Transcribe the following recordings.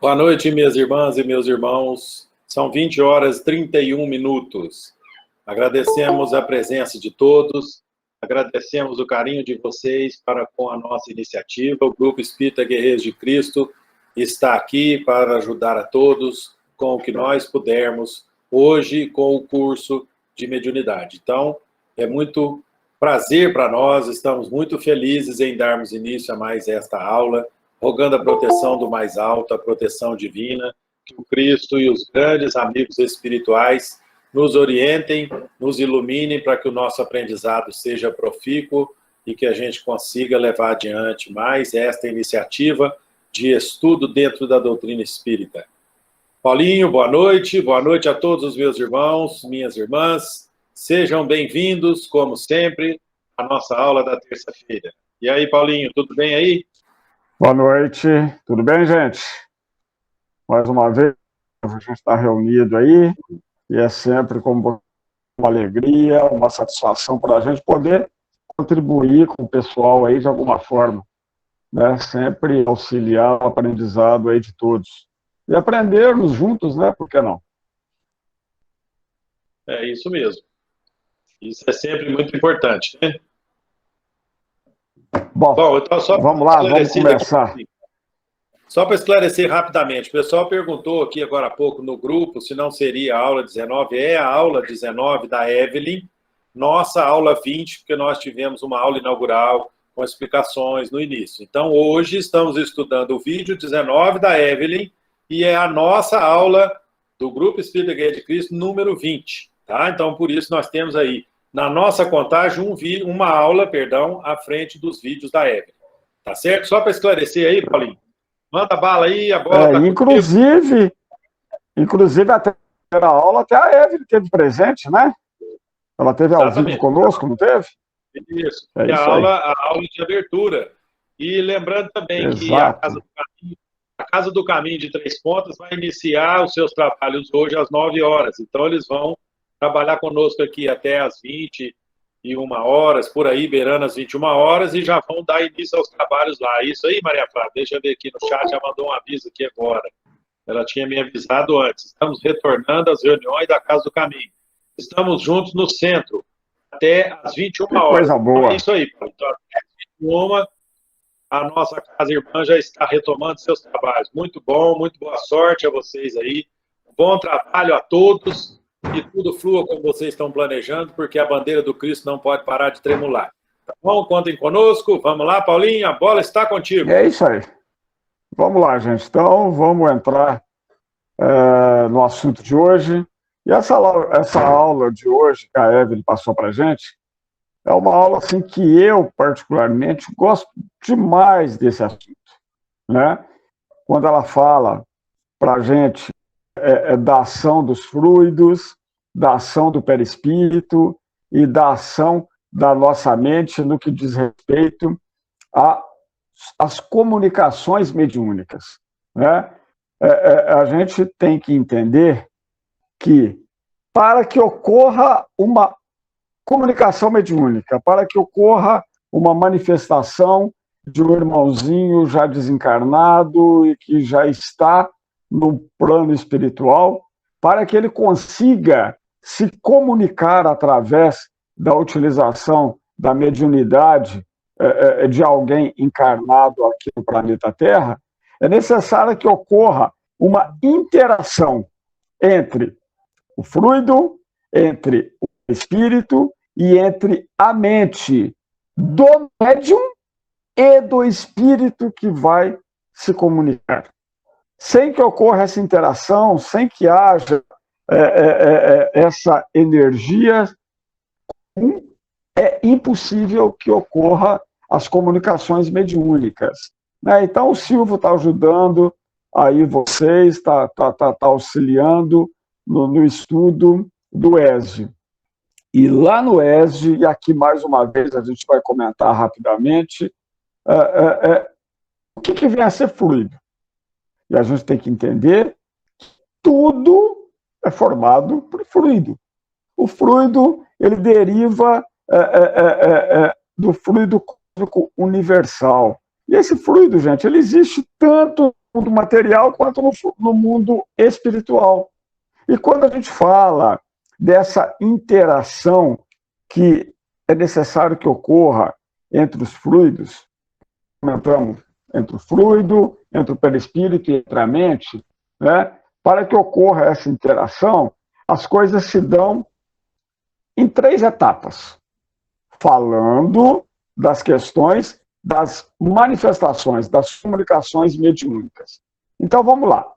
Boa noite, minhas irmãs e meus irmãos. São 20 horas e 31 minutos. Agradecemos a presença de todos, agradecemos o carinho de vocês para com a nossa iniciativa. O Grupo Espírita Guerreiros de Cristo está aqui para ajudar a todos com o que nós pudermos hoje com o curso de mediunidade. Então, é muito prazer para nós, estamos muito felizes em darmos início a mais esta aula, rogando a proteção do mais alto, a proteção divina, que o Cristo e os grandes amigos espirituais nos orientem, nos iluminem para que o nosso aprendizado seja profícuo e que a gente consiga levar adiante mais esta iniciativa de estudo dentro da doutrina espírita. Paulinho, boa noite a todos os meus irmãos, minhas irmãs, sejam bem-vindos, como sempre, à nossa aula da terça-feira. E aí, Paulinho, tudo bem aí? Boa noite, tudo bem, gente? Mais uma vez, a gente está reunido aí, e é sempre com uma alegria, uma satisfação para a gente poder contribuir com o pessoal aí de alguma forma, né? Sempre auxiliar o aprendizado aí de todos. E aprendermos juntos, né? Por que não? É isso mesmo. Isso é sempre muito importante, né? Bom, então vamos lá, vamos começar. Só para esclarecer rapidamente, o pessoal perguntou aqui agora há pouco no grupo se não seria a aula 19. É a aula 19 da Evelyn, nossa aula 20, porque nós tivemos uma aula inaugural com explicações no início. Então, hoje estamos estudando o vídeo 19 da Evelyn e é a nossa aula do Grupo Espírita Guerreiro de Cristo número 20. Tá? Então, por isso, nós temos aí, na nossa contagem, uma aula, à frente dos vídeos da Evelyn. Tá certo? Só para esclarecer aí, Paulinho. Manda bala aí, a bola tá inclusive, até a aula, até a Evelyn teve presente, né? Ela teve ao vivo conosco, não teve? Isso, a aula de abertura. E lembrando também que a Casa do Caminho de Três Pontas vai iniciar os seus trabalhos hoje às 9 horas. Então, eles vão trabalhar conosco aqui até às 21 horas, por aí, beirando às 21 horas, e já vão dar início aos trabalhos lá. Isso aí, Maria Flávia, deixa eu ver aqui no chat, já mandou um aviso aqui agora. Ela tinha me avisado antes. Estamos retornando às reuniões da Casa do Caminho. Estamos juntos no centro, até às 21 horas. Coisa boa. Então, é isso aí, então, até às 21, a nossa Casa Irmã já está retomando seus trabalhos. Muito bom, muito boa sorte a vocês aí. Bom trabalho a todos. Que tudo flua como vocês estão planejando, porque a bandeira do Cristo não pode parar de tremular. Tá bom? Contem conosco. Vamos lá, Paulinho, a bola está contigo. É isso aí. Vamos lá, gente. Então, vamos entrar no assunto de hoje. E essa aula de hoje que a Evelyn passou para a gente é uma aula assim, que eu, particularmente, gosto demais desse assunto. Né? Quando ela fala para a gente da ação dos fluidos, da ação do perispírito e da ação da nossa mente no que diz respeito às comunicações mediúnicas. Né? A gente tem que entender que, para que ocorra uma comunicação mediúnica, para que ocorra uma manifestação de um irmãozinho já desencarnado e que já está no plano espiritual, para que ele consiga se comunicar através da utilização da mediunidade de alguém encarnado aqui no planeta Terra, é necessário que ocorra uma interação entre o fluido, entre o espírito e entre a mente do médium e do espírito que vai se comunicar. Sem que ocorra essa interação, sem que haja essa energia, é impossível que ocorra as comunicações mediúnicas. Né? Então, o Silvio está ajudando aí vocês, está auxiliando no estudo do ESD. E lá no ESD, e aqui mais uma vez a gente vai comentar rapidamente, o que vem a ser fluido? E a gente tem que entender que tudo é formado por fluido. O fluido, ele deriva do fluido cósmico universal. E esse fluido, gente, ele existe tanto mundo material quanto no mundo espiritual. E quando a gente fala dessa interação que é necessário que ocorra entre os fluidos, comentamos entre o fluido, entre o perispírito e entre a mente, né? Para que ocorra essa interação, as coisas se dão em 3 etapas, falando das questões das manifestações, das comunicações mediúnicas. Então, vamos lá.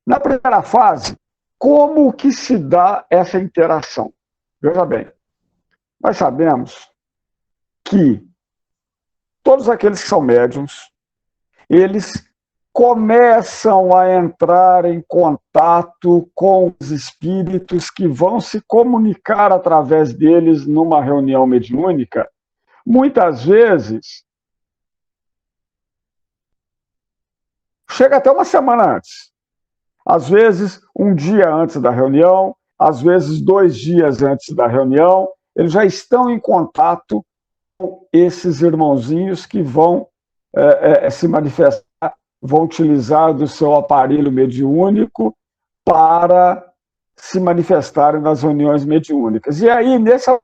Na primeira fase, como que se dá essa interação? Veja bem, nós sabemos que todos aqueles que são médiums, eles começam a entrar em contato com os espíritos que vão se comunicar através deles numa reunião mediúnica, muitas vezes chega até uma semana antes. Às vezes, um dia antes da reunião, às vezes 2 dias antes da reunião, eles já estão em contato com esses irmãozinhos que vão se manifestar, vão utilizar do seu aparelho mediúnico para se manifestarem nas reuniões mediúnicas. E aí, nessa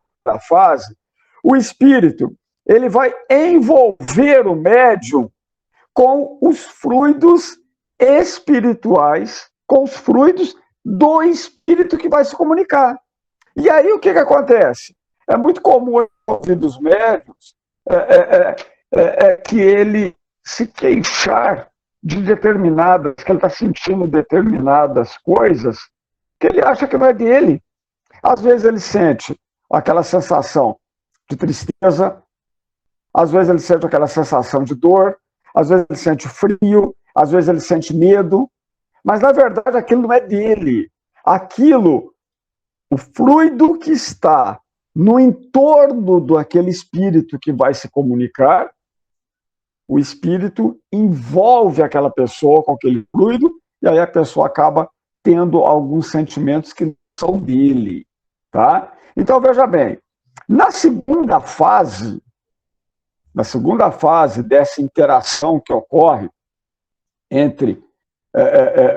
fase, o espírito ele vai envolver o médium com os fluidos espirituais, com os fluidos do espírito que vai se comunicar. E aí o que acontece? É muito comum ouvir dos médiuns que ele se queixar de determinadas, que ele está sentindo determinadas coisas que ele acha que não é dele. Às vezes ele sente aquela sensação de tristeza, às vezes ele sente aquela sensação de dor, às vezes ele sente frio, às vezes ele sente medo, mas na verdade aquilo não é dele. Aquilo, o fluido que está no entorno daquele espírito que vai se comunicar, o espírito envolve aquela pessoa com aquele fluido, e aí a pessoa acaba tendo alguns sentimentos que não são dele. Tá? Então, veja bem, na segunda fase dessa interação que ocorre entre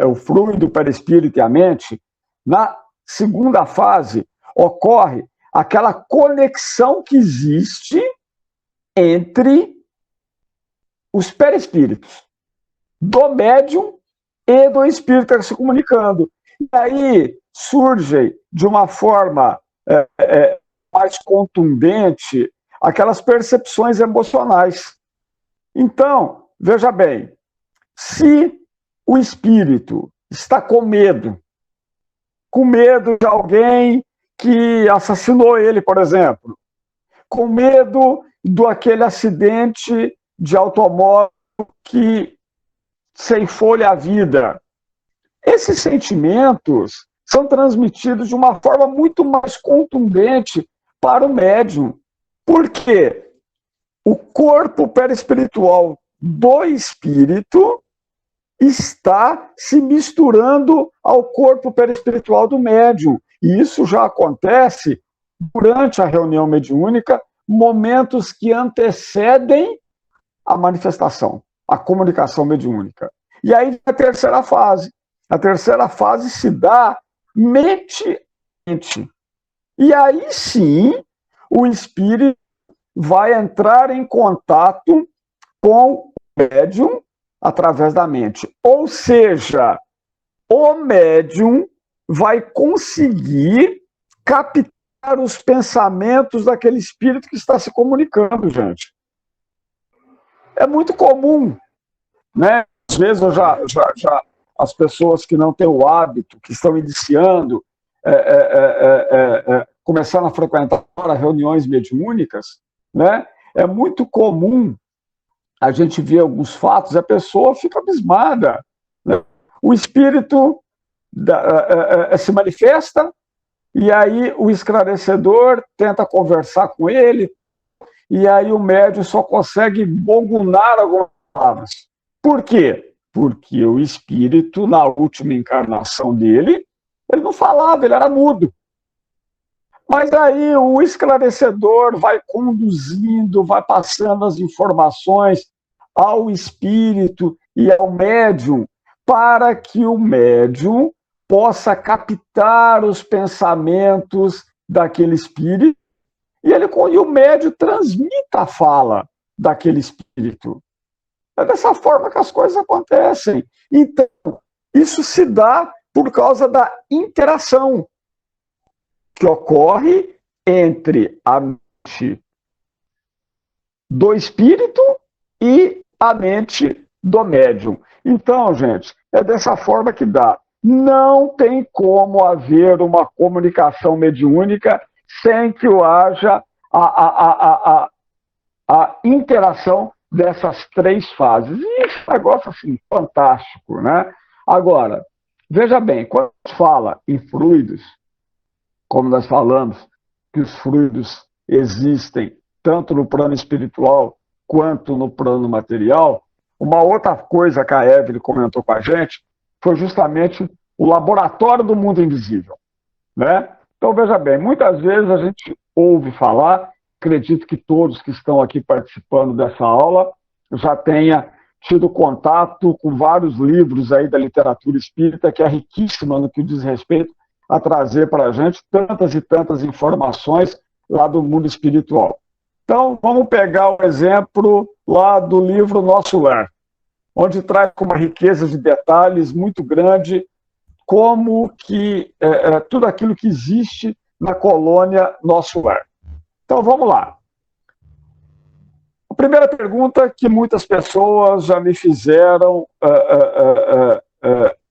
o fluido, o perispírito e a mente, na segunda fase ocorre aquela conexão que existe entre os perispíritos do médium e do espírito que está se comunicando. E aí surge de uma forma mais contundente aquelas percepções emocionais. Então, veja bem, se o espírito está com medo de alguém que assassinou ele, por exemplo, com medo daquele acidente de automóvel que ceifou-lhe a vida, esses sentimentos são transmitidos de uma forma muito mais contundente para o médium. Porque o corpo perispiritual do espírito está se misturando ao corpo perispiritual do médium. E isso já acontece durante a reunião mediúnica, momentos que antecedem a manifestação, a comunicação mediúnica. E aí a terceira fase. A terceira fase se dá mente a mente. E aí sim, o espírito vai entrar em contato com o médium através da mente. Ou seja, o médium vai conseguir captar os pensamentos daquele espírito que está se comunicando, gente. É muito comum, né? Às vezes as pessoas que não têm o hábito, que estão iniciando, começando a frequentar reuniões mediúnicas, né? É muito comum a gente ver alguns fatos, a pessoa fica abismada, né? O espírito se manifesta, e aí o esclarecedor tenta conversar com ele, e aí o médium só consegue bongunar algumas palavras. Por quê? Porque o espírito, na última encarnação dele, ele não falava, ele era mudo. Mas aí o esclarecedor vai conduzindo, vai passando as informações ao espírito e ao médium, para que o médium possa captar os pensamentos daquele espírito e o médium transmita a fala daquele espírito. É dessa forma que as coisas acontecem. Então, isso se dá por causa da interação que ocorre entre a mente do espírito e a mente do médium. Então, gente, é dessa forma que dá. Não tem como haver uma comunicação mediúnica sem que haja a interação dessas três fases. E isso é um negócio assim, fantástico, né? Agora, veja bem, quando a gente fala em fluidos, como nós falamos, que os fluidos existem tanto no plano espiritual quanto no plano material, uma outra coisa que a Evelyn comentou com a gente foi justamente o laboratório do mundo invisível, né? Então, veja bem, muitas vezes a gente ouve falar, acredito que todos que estão aqui participando dessa aula já tenha tido contato com vários livros aí da literatura espírita, que é riquíssima no que diz respeito a trazer para a gente tantas e tantas informações lá do mundo espiritual. Então, vamos pegar o exemplo lá do livro Nosso Lar, onde traz com uma riqueza de detalhes muito grande como que tudo aquilo que existe na colônia Nosso Lar. Então, vamos lá. A primeira pergunta que muitas pessoas já me fizeram,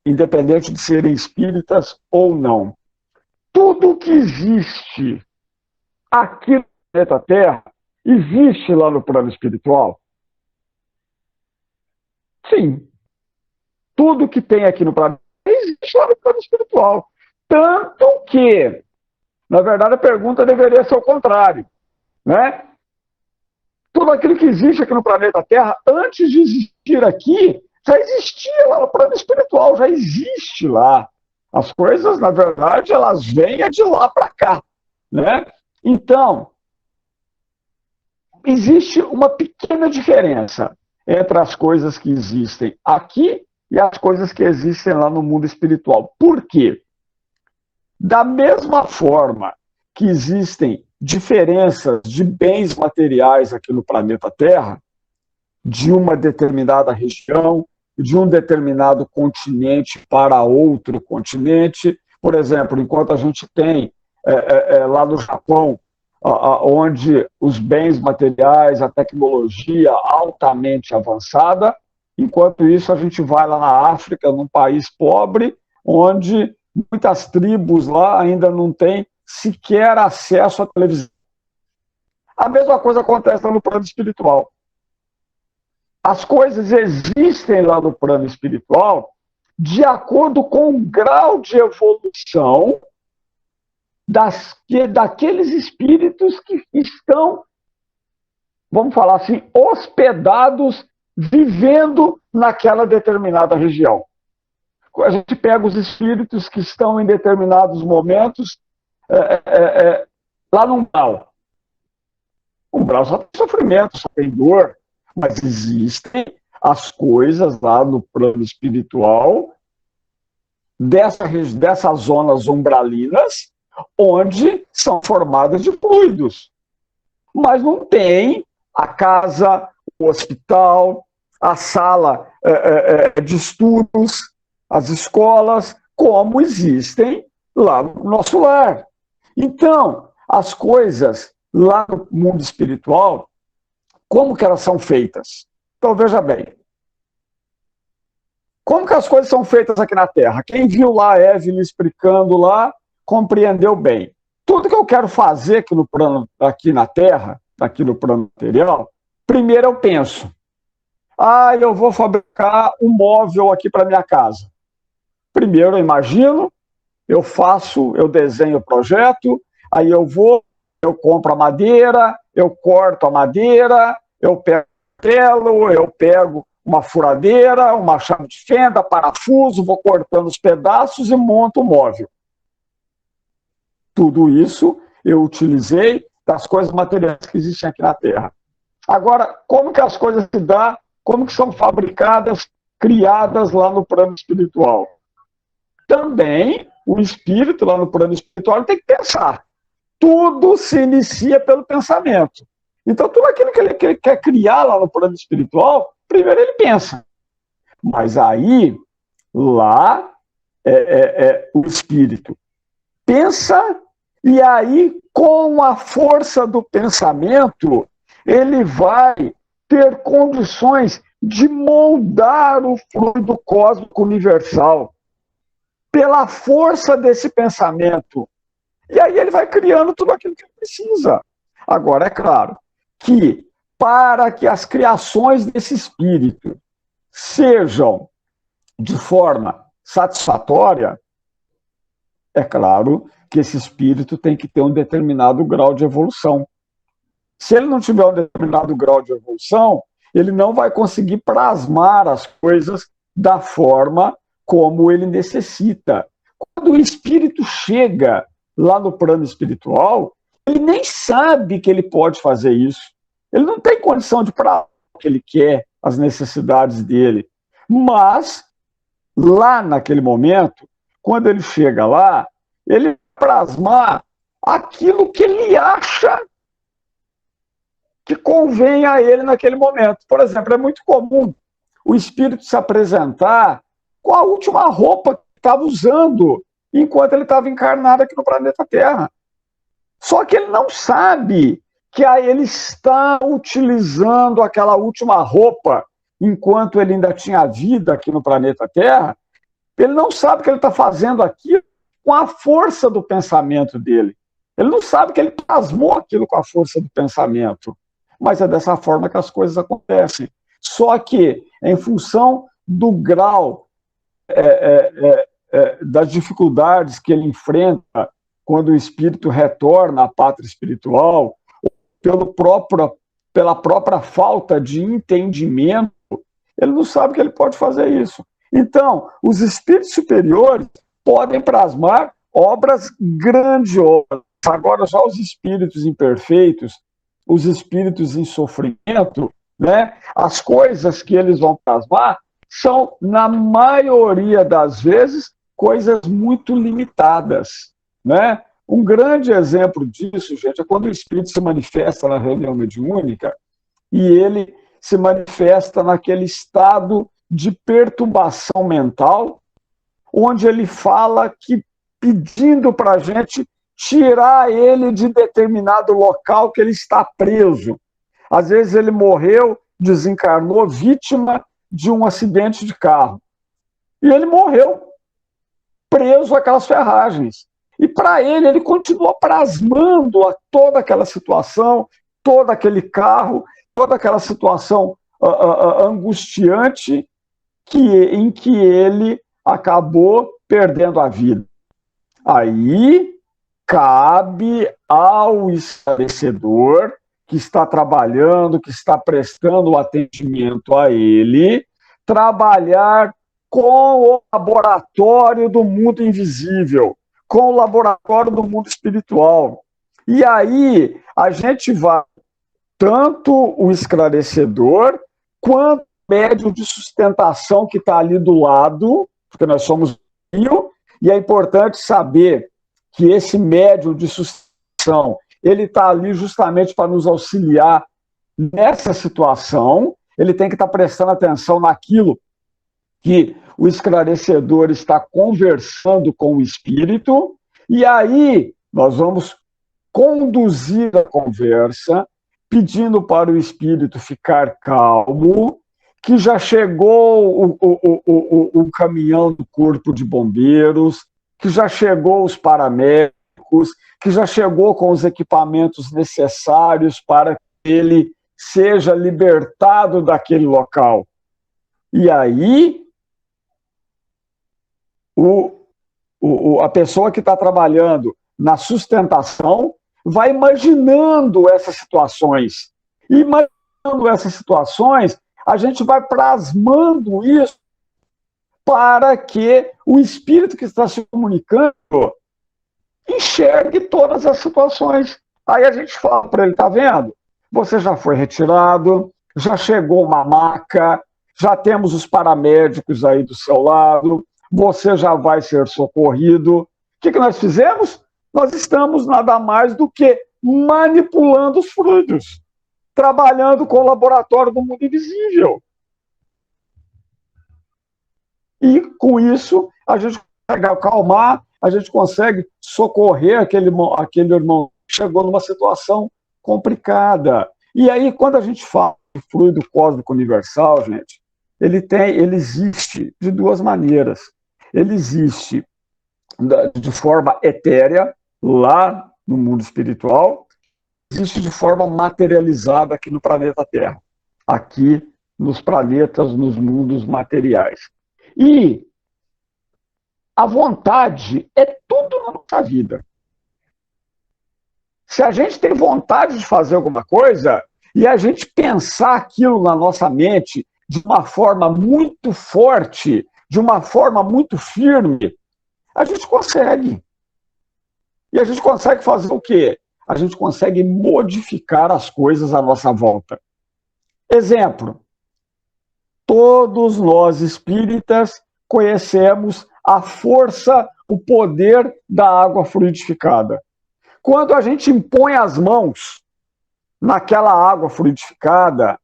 independente de serem espíritas ou não. Tudo que existe aqui no planeta Terra existe lá no plano espiritual? Sim. Tudo que tem aqui no planeta existe lá no plano espiritual. Tanto que, na verdade, a pergunta deveria ser o contrário, né? Tudo aquilo que existe aqui no planeta Terra, antes de existir aqui, já existia lá no plano espiritual, já existe lá. As coisas, na verdade, elas vêm de lá para cá, né? Então, existe uma pequena diferença entre as coisas que existem aqui e as coisas que existem lá no mundo espiritual. Por quê? Da mesma forma que existem diferenças de bens materiais aqui no planeta Terra, de uma determinada região, de um determinado continente para outro continente. Por exemplo, enquanto a gente tem lá no Japão, onde os bens materiais, a tecnologia altamente avançada, enquanto isso a gente vai lá na África, num país pobre, onde muitas tribos lá ainda não têm sequer acesso à televisão. A mesma coisa acontece no plano espiritual. As coisas existem lá no plano espiritual de acordo com o grau de evolução daqueles espíritos que estão, vamos falar assim, hospedados, vivendo naquela determinada região. A gente pega os espíritos que estão em determinados momentos lá no umbral. O umbral só tem sofrimento, só tem dor, mas existem as coisas lá no plano espiritual dessas zonas umbralinas, onde são formadas de fluidos. Mas não tem a casa, o hospital, a sala de estudos, as escolas, como existem lá no nosso lar. Então, as coisas lá no mundo espiritual, como que elas são feitas? Então, veja bem. Como que as coisas são feitas aqui na Terra? Quem viu lá a Evelyn explicando lá, compreendeu bem. Tudo que eu quero fazer aqui na Terra, aqui no plano material, primeiro eu penso, eu vou fabricar um móvel aqui para minha casa. Primeiro eu imagino, eu desenho o projeto, aí eu compro a madeira, eu corto a madeira, eu pego martelo, eu pego uma furadeira, uma chave de fenda, parafuso, vou cortando os pedaços e monto o móvel. Tudo isso eu utilizei das coisas materiais que existem aqui na Terra. Agora, como que as coisas se dão, como que são fabricadas criadas lá no plano espiritual. Também o espírito lá no plano espiritual tem que pensar. Tudo se inicia pelo pensamento. Então, tudo aquilo que ele quer criar lá no plano espiritual, primeiro ele pensa. Mas aí, lá, o espírito pensa, e aí, com a força do pensamento, ele vai ter condições de moldar o fluido cósmico universal pela força desse pensamento. E aí ele vai criando tudo aquilo que ele precisa. Agora, é claro que para que as criações desse espírito sejam de forma satisfatória, é claro que esse espírito tem que ter um determinado grau de evolução. Se ele não tiver um determinado grau de evolução, ele não vai conseguir plasmar as coisas da forma como ele necessita. Quando o espírito chega lá no plano espiritual, ele nem sabe que ele pode fazer isso. Ele não tem condição de falar o que ele quer, as necessidades dele. Mas, lá naquele momento, quando ele chega lá, ele vai plasmar aquilo que ele acha que convém a ele naquele momento. Por exemplo, é muito comum o espírito se apresentar com a última roupa que estava usando enquanto ele estava encarnado aqui no planeta Terra. Só que ele não sabe que aí ele está utilizando aquela última roupa enquanto ele ainda tinha vida aqui no planeta Terra. Ele não sabe que ele está fazendo aquilo com a força do pensamento dele. Ele não sabe que ele plasmou aquilo com a força do pensamento. Mas é dessa forma que as coisas acontecem. Só que, em função do grau das dificuldades que ele enfrenta quando o espírito retorna à pátria espiritual, pela própria falta de entendimento, ele não sabe que ele pode fazer isso. Então, os espíritos superiores podem plasmar obras grandiosas. Agora, já os espíritos imperfeitos, os espíritos em sofrimento, né, as coisas que eles vão plasmar são, na maioria das vezes, coisas muito limitadas, né? Um grande exemplo disso, gente, é quando o espírito se manifesta na reunião mediúnica e ele se manifesta naquele estado de perturbação mental, onde ele fala que pedindo para a gente tirar ele de determinado local que ele está preso. Às vezes ele morreu, desencarnou, vítima de um acidente de carro. E ele morreu preso àquelas ferragens. E para ele continua plasmando toda aquela situação, todo aquele carro, toda aquela situação angustiante em que ele acabou perdendo a vida. Aí cabe ao esclarecedor que está trabalhando, que está prestando atendimento a ele, trabalhar com o laboratório do mundo invisível, com o laboratório do mundo espiritual. E aí a gente vai, tanto o esclarecedor, quanto o médium de sustentação que está ali do lado, porque nós somos rio, e é importante saber que esse médium de sustentação, ele está ali justamente para nos auxiliar nessa situação, ele tem que estar prestando atenção naquilo que o esclarecedor está conversando com o espírito, e aí nós vamos conduzir a conversa, pedindo para o espírito ficar calmo, que já chegou o caminhão do corpo de bombeiros, que já chegou os paramédicos, que já chegou com os equipamentos necessários para que ele seja libertado daquele local. E aí, a pessoa que está trabalhando na sustentação vai imaginando essas situações. E imaginando essas situações, a gente vai plasmando isso para que o espírito que está se comunicando enxergue todas as situações. Aí a gente fala para ele, tá vendo? Você já foi retirado, já chegou uma maca, já temos os paramédicos aí do seu lado, você já vai ser socorrido. O que nós fizemos? Nós estamos nada mais do que manipulando os fluidos, trabalhando com o laboratório do mundo invisível. E, com isso, a gente consegue acalmar, a gente consegue socorrer aquele irmão que chegou numa situação complicada. E aí, quando a gente fala de fluido cósmico universal, gente, ele existe de duas maneiras. Ele existe de forma etérea, lá no mundo espiritual, existe de forma materializada aqui no planeta Terra, aqui nos planetas, nos mundos materiais. E a vontade é tudo na nossa vida. Se a gente tem vontade de fazer alguma coisa e a gente pensar aquilo na nossa mente de uma forma muito forte, de uma forma muito firme, a gente consegue. E a gente consegue fazer o quê? A gente consegue modificar as coisas à nossa volta. Exemplo, todos nós espíritas conhecemos a força, o poder da água fluidificada. Quando a gente impõe as mãos naquela água fluidificada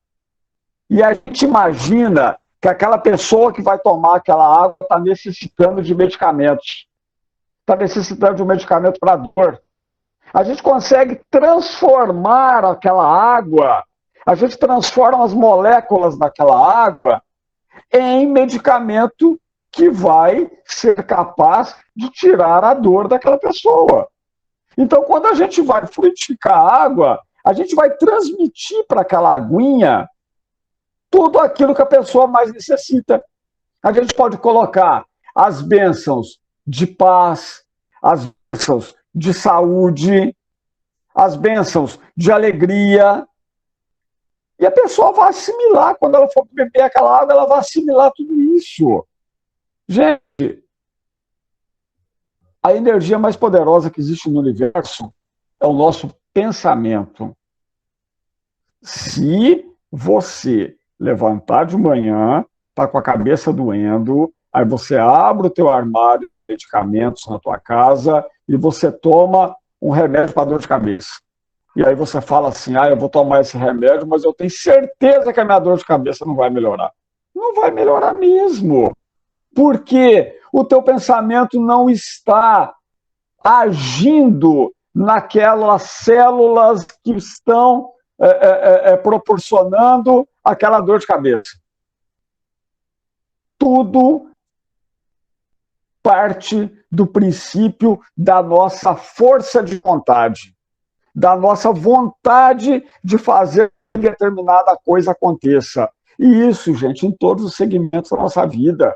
e a gente imagina que aquela pessoa que vai tomar aquela água está necessitando de medicamentos, está necessitando de um medicamento para dor, a gente consegue transformar aquela água, a gente transforma as moléculas daquela água em medicamento que vai ser capaz de tirar a dor daquela pessoa. Então, quando a gente vai fluidificar a água, a gente vai transmitir para aquela aguinha tudo aquilo que a pessoa mais necessita. A gente pode colocar as bênçãos de paz, as bênçãos de saúde, as bênçãos de alegria. E a pessoa vai assimilar, quando ela for beber aquela água, ela vai assimilar tudo isso. Gente, a energia mais poderosa que existe no universo é o nosso pensamento. Se você levantar de manhã, tá com a cabeça doendo, aí você abre o teu armário de medicamentos na tua casa e você toma um remédio para dor de cabeça. E aí você fala assim, eu vou tomar esse remédio, mas eu tenho certeza que a minha dor de cabeça não vai melhorar. Não vai melhorar mesmo. Porque o teu pensamento não está agindo naquelas células que estão proporcionando aquela dor de cabeça. Tudo parte do princípio da nossa força de vontade, da nossa vontade de fazer que determinada coisa aconteça. E isso, gente, em todos os segmentos da nossa vida.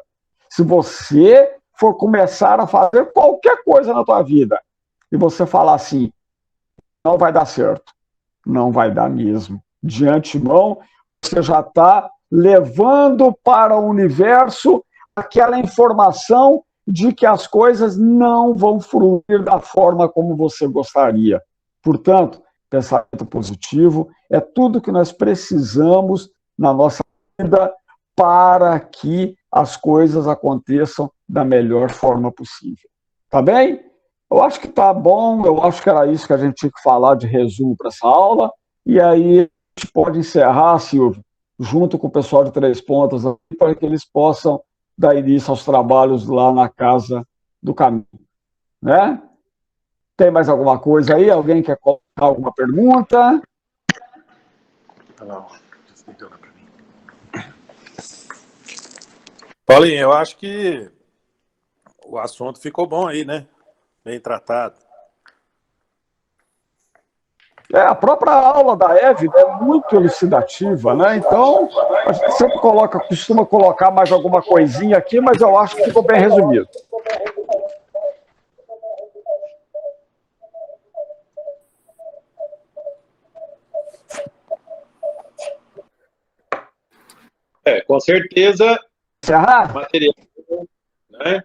Se você for começar a fazer qualquer coisa na tua vida e você falar assim, não vai dar certo, não vai dar mesmo. De antemão, você já está levando para o universo aquela informação de que as coisas não vão fluir da forma como você gostaria. Portanto, pensamento positivo é tudo que nós precisamos na nossa vida para que as coisas aconteçam da melhor forma possível. Tá bem? Eu acho que tá bom, eu acho que era isso que a gente tinha que falar de resumo para essa aula, e aí a gente pode encerrar, Silvio, junto com o pessoal de Três Pontas, para que eles possam dar início aos trabalhos lá na Casa do Caminho. Né? Tem mais alguma coisa aí? Alguém quer colocar alguma pergunta? Não. Paulinho, eu acho que o assunto ficou bom aí, né? Bem tratado. A própria aula da Eve é muito elucidativa, né? Então, a gente sempre costuma colocar mais alguma coisinha aqui, mas eu acho que ficou bem resumido. Com certeza, material, né?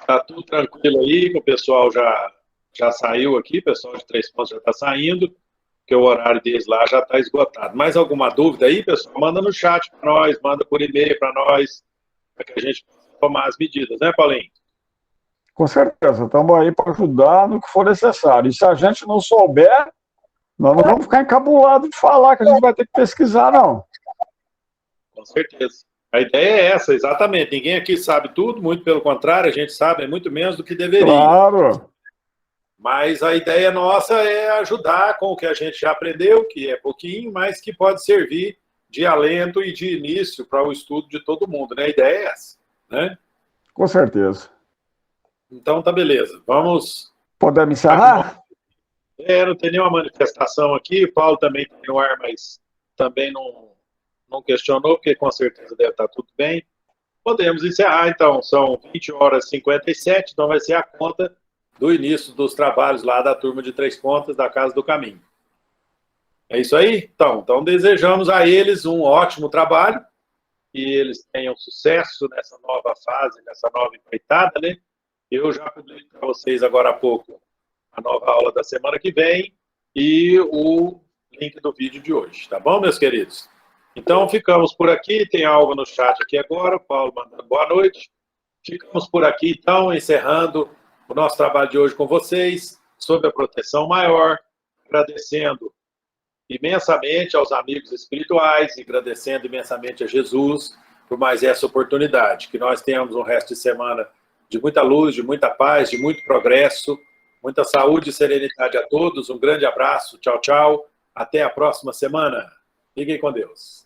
Tá tudo tranquilo aí, que o pessoal já saiu aqui, o pessoal de Três Pontos já está saindo. porque o horário deles lá já está esgotado. Mais alguma dúvida aí, pessoal? Manda no chat para nós, manda por e-mail para nós, para que a gente possa tomar as medidas, né, Paulinho? Com certeza, estamos aí para ajudar no que for necessário. E se a gente não souber, nós não vamos ficar encabulados de falar, que a gente vai ter que pesquisar, não. Com certeza. A ideia é essa, exatamente. Ninguém aqui sabe tudo, muito pelo contrário, a gente sabe muito menos do que deveria. Claro. Mas a ideia nossa é ajudar com o que a gente já aprendeu, que é pouquinho, mas que pode servir de alento e de início para o estudo de todo mundo, né? A ideia é essa, né? Com certeza. Então tá beleza. Vamos... Podemos encerrar? Não tem nenhuma manifestação aqui, o Paulo também tem no ar, mas também não questionou, porque com certeza deve estar tudo bem. Podemos encerrar, então. São 20h57, então vai ser a conta do início dos trabalhos lá da turma de Três Pontas, da Casa do Caminho. É isso aí? Então desejamos a eles um ótimo trabalho, que eles tenham sucesso nessa nova fase, nessa nova empreitada, né? Eu já publiquei para vocês agora há pouco a nova aula da semana que vem e o link do vídeo de hoje, tá bom, meus queridos? Então, ficamos por aqui. Tem algo no chat aqui agora, o Paulo mandando boa noite. Ficamos por aqui, então, encerrando o nosso trabalho de hoje com vocês, sob a proteção maior, agradecendo imensamente aos amigos espirituais, agradecendo imensamente a Jesus por mais essa oportunidade. Que nós tenhamos um resto de semana de muita luz, de muita paz, de muito progresso, muita saúde e serenidade a todos. Um grande abraço, tchau, tchau. Até a próxima semana. Fiquem com Deus.